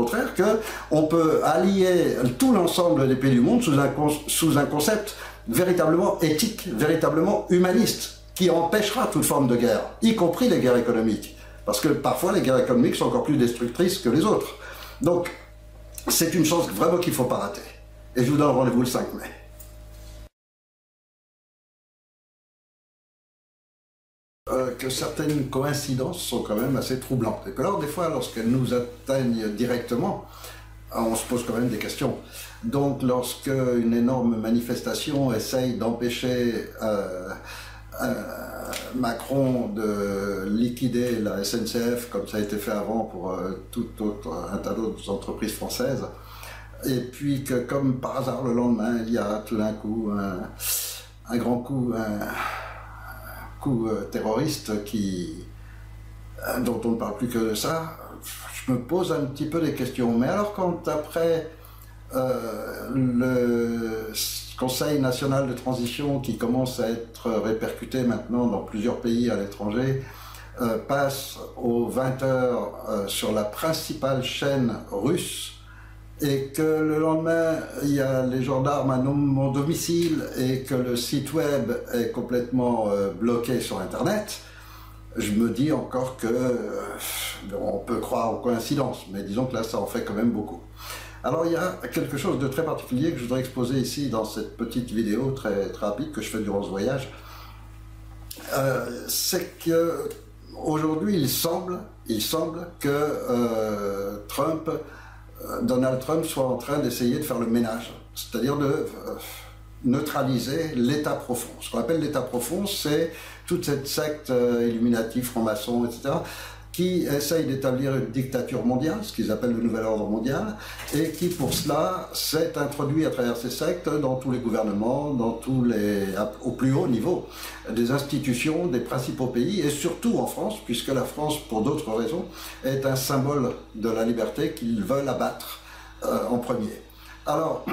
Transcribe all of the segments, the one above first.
contraire qu'on peut allier tout l'ensemble des pays du monde sous un concept véritablement éthique, véritablement humaniste, qui empêchera toute forme de guerre, y compris les guerres économiques. Parce que parfois les guerres économiques sont encore plus destructrices que les autres. Donc c'est une chose vraiment qu'il ne faut pas rater. Et je vous donne rendez-vous le 5 mai. Que certaines coïncidences sont quand même assez troublantes. Et que alors, des fois, lorsqu'elles nous atteignent directement, on se pose quand même des questions. Donc, lorsque une énorme manifestation essaye d'empêcher Macron de liquider la SNCF, comme ça a été fait avant pour un tas d'autres entreprises françaises, et puis que, comme par hasard, le lendemain, il y a tout d'un coup un grand coup, terroriste dont on ne parle plus que de ça, je me pose un petit peu des questions. Mais alors quand après le Conseil national de transition, qui commence à être répercuté maintenant dans plusieurs pays à l'étranger, passe aux 20h sur la principale chaîne russe, et que le lendemain, il y a les gendarmes à mon domicile et que le site web est complètement bloqué sur Internet, je me dis encore que on peut croire aux coïncidences, mais disons que là, ça en fait quand même beaucoup. Alors, il y a quelque chose de très particulier que je voudrais exposer ici dans cette petite vidéo très, très rapide que je fais durant ce voyage. C'est que aujourd'hui, il semble que Donald Trump soit en train d'essayer de faire le ménage, c'est-à-dire de neutraliser l'État profond. Ce qu'on appelle l'État profond, c'est toute cette secte illuminative, franc-maçon, etc., qui essaye d'établir une dictature mondiale, ce qu'ils appellent le nouvel ordre mondial, et qui pour cela s'est introduit à travers ces sectes dans tous les gouvernements, au plus haut niveau des institutions, des principaux pays, et surtout en France, puisque la France, pour d'autres raisons, est un symbole de la liberté qu'ils veulent abattre en premier. Alors,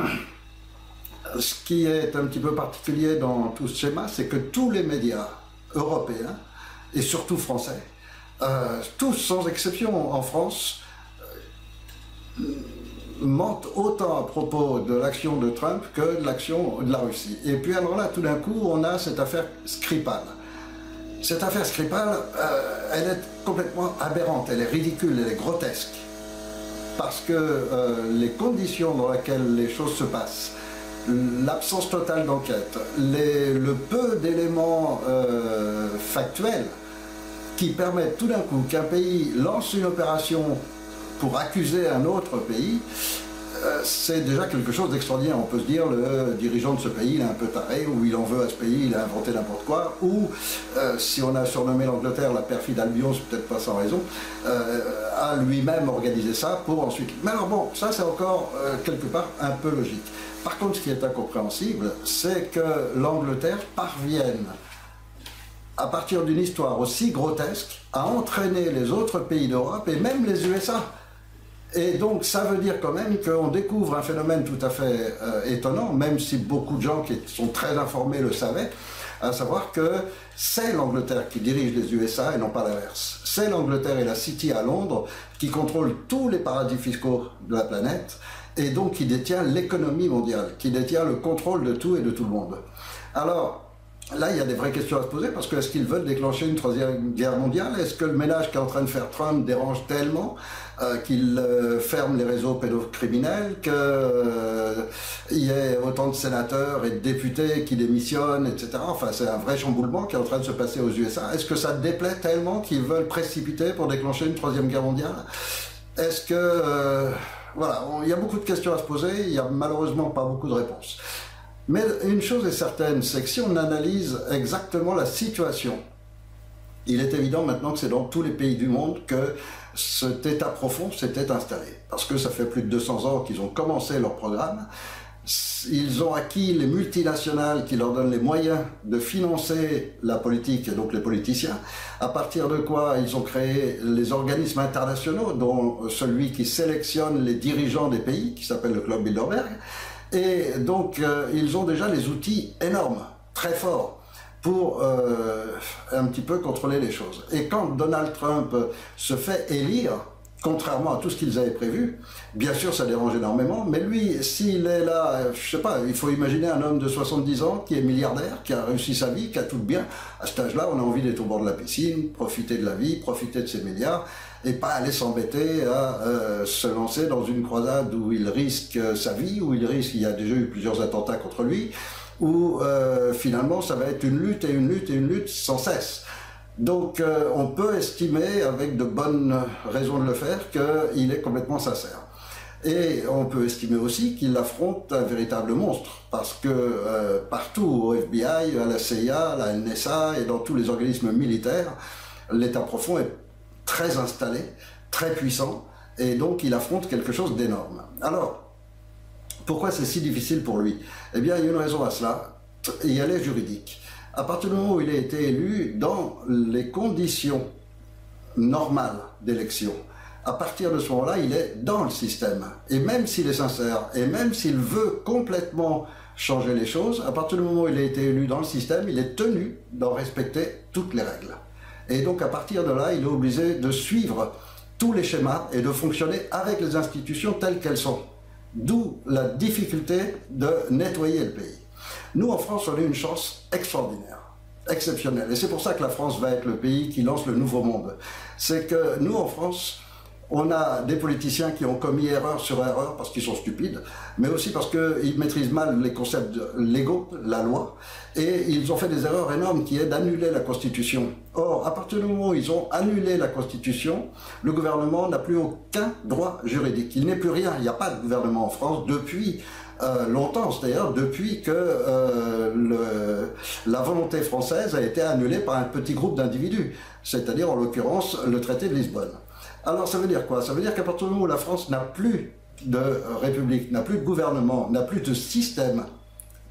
ce qui est un petit peu particulier dans tout ce schéma, c'est que tous les médias européens, et surtout français, tous sans exception en France, mentent autant à propos de l'action de Trump que de l'action de la Russie. Et puis alors là, tout d'un coup, on a cette affaire Skripal. Cette affaire Skripal, elle est complètement aberrante, elle est ridicule, elle est grotesque. Parce que les conditions dans lesquelles les choses se passent, l'absence totale d'enquête, le peu d'éléments factuels qui permettent tout d'un coup qu'un pays lance une opération pour accuser un autre pays, c'est déjà quelque chose d'extraordinaire. On peut se dire, le dirigeant de ce pays, il est un peu taré, ou il en veut à ce pays, il a inventé n'importe quoi, ou, si on a surnommé l'Angleterre la perfide Albion, c'est peut-être pas sans raison, a lui-même organisé ça pour ensuite... Mais alors bon, ça c'est encore quelque part un peu logique. Par contre, ce qui est incompréhensible, c'est que l'Angleterre parvienne, à partir d'une histoire aussi grotesque, à entraîner les autres pays d'Europe et même les USA. Et donc ça veut dire quand même qu'on découvre un phénomène tout à fait étonnant, même si beaucoup de gens qui sont très informés le savaient, à savoir que c'est l'Angleterre qui dirige les USA et non pas l'inverse. C'est l'Angleterre et la City à Londres qui contrôlent tous les paradis fiscaux de la planète et donc qui détient l'économie mondiale, qui détient le contrôle de tout et de tout le monde. Alors, là, il y a des vraies questions à se poser, parce que est-ce qu'ils veulent déclencher une troisième guerre mondiale? Est-ce que le ménage qu'est en train de faire Trump dérange tellement qu'il ferme les réseaux pédocriminels, qu'il y ait autant de sénateurs et de députés qui démissionnent, etc. Enfin, c'est un vrai chamboulement qui est en train de se passer aux USA. Est-ce que ça déplaît tellement qu'ils veulent précipiter pour déclencher une troisième guerre mondiale? Est-ce que... voilà, il y a beaucoup de questions à se poser, il n'y a malheureusement pas beaucoup de réponses. Mais une chose est certaine, c'est que si on analyse exactement la situation, il est évident maintenant que c'est dans tous les pays du monde que cet état profond s'était installé. Parce que ça fait plus de 200 ans qu'ils ont commencé leur programme. Ils ont acquis les multinationales qui leur donnent les moyens de financer la politique et donc les politiciens, à partir de quoi ils ont créé les organismes internationaux, dont celui qui sélectionne les dirigeants des pays, qui s'appelle le Club Bilderberg. Et donc, ils ont déjà les outils énormes, très forts, pour un petit peu contrôler les choses. Et quand Donald Trump se fait élire, contrairement à tout ce qu'ils avaient prévu. Bien sûr, ça dérange énormément, mais lui, s'il est là, je sais pas, il faut imaginer un homme de 70 ans qui est milliardaire, qui a réussi sa vie, qui a tout bien. À cet âge-là, on a envie d'être au bord de la piscine, profiter de la vie, profiter de ses milliards, et pas aller s'embêter à se lancer dans une croisade où il risque sa vie, où il y a déjà eu plusieurs attentats contre lui, où finalement ça va être une lutte et une lutte et une lutte sans cesse. Donc on peut estimer, avec de bonnes raisons de le faire, qu'il est complètement sincère. Et on peut estimer aussi qu'il affronte un véritable monstre, parce que partout au FBI, à la CIA, à la NSA et dans tous les organismes militaires, l'État profond est très installé, très puissant, et donc il affronte quelque chose d'énorme. Alors, pourquoi c'est si difficile pour lui? Eh bien, il y a une raison à cela, et elle est juridique. À partir du moment où il a été élu dans les conditions normales d'élection, à partir de ce moment-là, il est dans le système. Et même s'il est sincère, et même s'il veut complètement changer les choses, à partir du moment où il a été élu dans le système, il est tenu d'en respecter toutes les règles. Et donc à partir de là, il est obligé de suivre tous les schémas et de fonctionner avec les institutions telles qu'elles sont. D'où la difficulté de nettoyer le pays. Nous, en France, on a une chance extraordinaire, exceptionnelle. Et c'est pour ça que la France va être le pays qui lance le nouveau monde. C'est que nous, en France, on a des politiciens qui ont commis erreur sur erreur parce qu'ils sont stupides, mais aussi parce qu'ils maîtrisent mal les concepts légaux, la loi, et ils ont fait des erreurs énormes qui est d'annuler la Constitution. Or, à partir du moment où ils ont annulé la Constitution, le gouvernement n'a plus aucun droit juridique. Il n'est plus rien. Il n'y a pas de gouvernement en France depuis longtemps, c'est-à-dire depuis que la volonté française a été annulée par un petit groupe d'individus, c'est-à-dire en l'occurrence le traité de Lisbonne. Alors ça veut dire quoi? Ça veut dire qu'à partir du moment où la France n'a plus de république, n'a plus de gouvernement, n'a plus de système,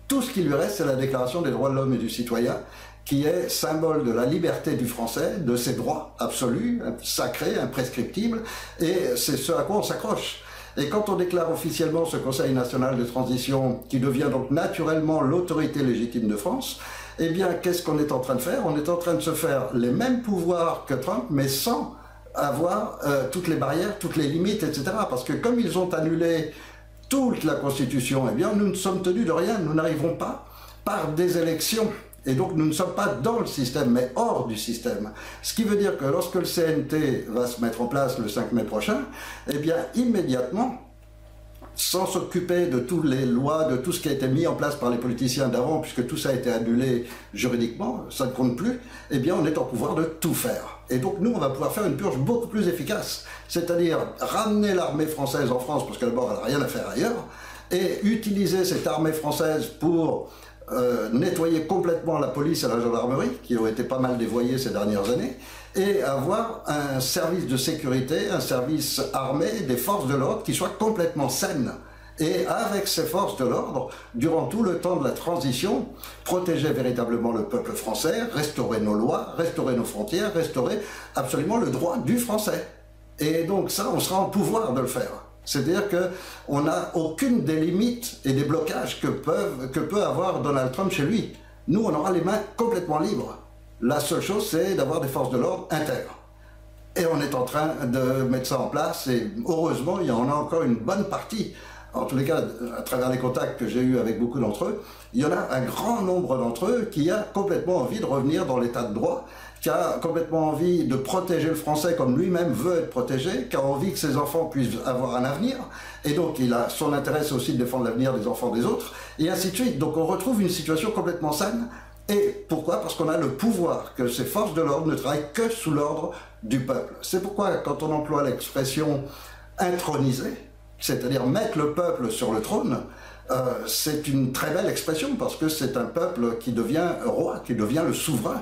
tout ce qui lui reste, c'est la Déclaration des droits de l'homme et du citoyen, qui est symbole de la liberté du Français, de ses droits absolus, sacrés, imprescriptibles, et c'est ce à quoi on s'accroche. Et quand on déclare officiellement ce Conseil national de transition, qui devient donc naturellement l'autorité légitime de France, eh bien, qu'est-ce qu'on est en train de faire? On est en train de se faire les mêmes pouvoirs que Trump, mais sans avoir toutes les barrières, toutes les limites, etc. Parce que comme ils ont annulé toute la Constitution, eh bien, nous ne sommes tenus de rien, nous n'arrivons pas par des élections. Et donc nous ne sommes pas dans le système, mais hors du système. Ce qui veut dire que lorsque le CNT va se mettre en place le 5 mai prochain, eh bien immédiatement, sans s'occuper de toutes les lois, de tout ce qui a été mis en place par les politiciens d'avant, puisque tout ça a été annulé juridiquement, ça ne compte plus, eh bien on est en pouvoir de tout faire. Et donc nous, on va pouvoir faire une purge beaucoup plus efficace, c'est-à-dire ramener l'armée française en France, parce que d'abord elle n'a rien à faire ailleurs, et utiliser cette armée française pour nettoyer complètement la police et la gendarmerie, qui ont été pas mal dévoyées ces dernières années, et avoir un service de sécurité, un service armé, des forces de l'ordre qui soit complètement saines. Et avec ces forces de l'ordre, durant tout le temps de la transition, protéger véritablement le peuple français, restaurer nos lois, restaurer nos frontières, restaurer absolument le droit du français. Et donc ça, on sera en pouvoir de le faire. C'est-à-dire qu'on n'a aucune des limites et des blocages que peut avoir Donald Trump chez lui. Nous, on aura les mains complètement libres. La seule chose, c'est d'avoir des forces de l'ordre intègres. Et on est en train de mettre ça en place, et heureusement, il y en a encore une bonne partie. En tous les cas, à travers les contacts que j'ai eus avec beaucoup d'entre eux, il y en a un grand nombre d'entre eux qui a complètement envie de revenir dans l'état de droit, qui a complètement envie de protéger le français comme lui-même veut être protégé, qui a envie que ses enfants puissent avoir un avenir, et donc il a son intérêt, c'est aussi de défendre l'avenir des enfants des autres, et ainsi de suite. Donc on retrouve une situation complètement saine. Et pourquoi? Parce qu'on a le pouvoir, que ces forces de l'ordre ne travaillent que sous l'ordre du peuple. C'est pourquoi quand on emploie l'expression introniser, c'est-à-dire mettre le peuple sur le trône, c'est une très belle expression, parce que c'est un peuple qui devient roi, qui devient le souverain.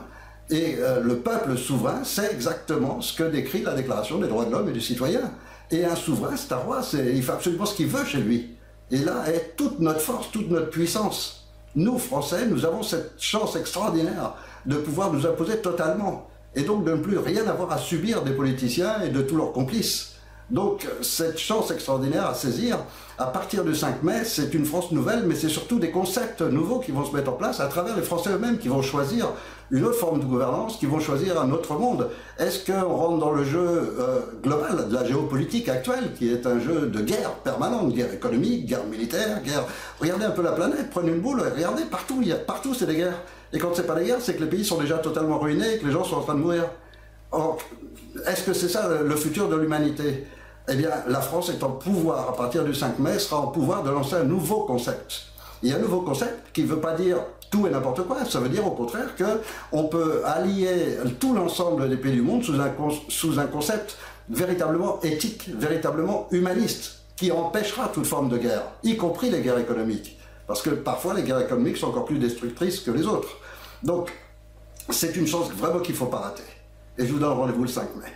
Et le peuple souverain, c'est exactement ce que décrit la Déclaration des droits de l'homme et du citoyen. Et un souverain, c'est un roi, il fait absolument ce qu'il veut chez lui. Et là est toute notre force, toute notre puissance. Nous, Français, nous avons cette chance extraordinaire de pouvoir nous imposer totalement. Et donc de ne plus rien avoir à subir des politiciens et de tous leurs complices. Donc cette chance extraordinaire à saisir, à partir du 5 mai, c'est une France nouvelle, mais c'est surtout des concepts nouveaux qui vont se mettre en place à travers les Français eux-mêmes qui vont choisir une autre forme de gouvernance, qui vont choisir un autre monde. Est-ce qu'on rentre dans le jeu global de la géopolitique actuelle, qui est un jeu de guerre permanente, guerre économique, guerre militaire, guerre... Regardez un peu la planète, prenez une boule, regardez, partout c'est des guerres. Et quand c'est pas des guerres, c'est que les pays sont déjà totalement ruinés et que les gens sont en train de mourir. Or, est-ce que c'est ça le futur de l'humanité? Eh bien, la France est en pouvoir, à partir du 5 mai, sera en pouvoir de lancer un nouveau concept. Et un nouveau concept qui ne veut pas dire tout et n'importe quoi, ça veut dire au contraire qu'on peut allier tout l'ensemble des pays du monde sous un concept véritablement éthique, véritablement humaniste, qui empêchera toute forme de guerre, y compris les guerres économiques. Parce que parfois, les guerres économiques sont encore plus destructrices que les autres. Donc, c'est une chance vraiment qu'il ne faut pas rater. Et je vous donne rendez-vous le 5 mai.